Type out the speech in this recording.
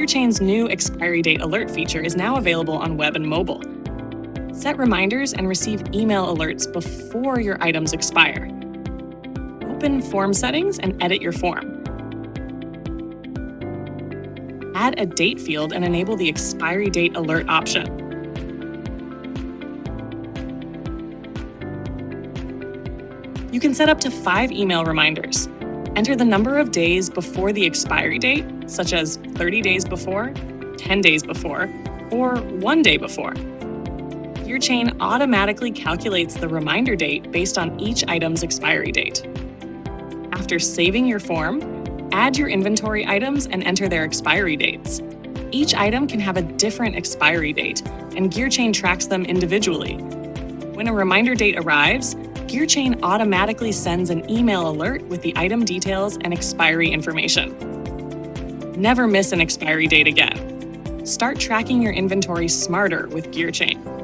GearChain's new Expiry Date Alert feature is now available on web and mobile. Set reminders and receive email alerts before your items expire. Open form settings and edit your form. Add a date field and enable the Expiry Date Alert option. You can set up to 5 email reminders. Enter the number of days before the expiry date, such as 30 days before, 10 days before, or 1 day before. GearChain automatically calculates the reminder date based on each item's expiry date. After saving your form, add your inventory items and enter their expiry dates. Each item can have a different expiry date, and GearChain tracks them individually. When a reminder date arrives, GearChain automatically sends an email alert with the item details and expiry information. Never miss an expiry date again. Start tracking your inventory smarter with GearChain.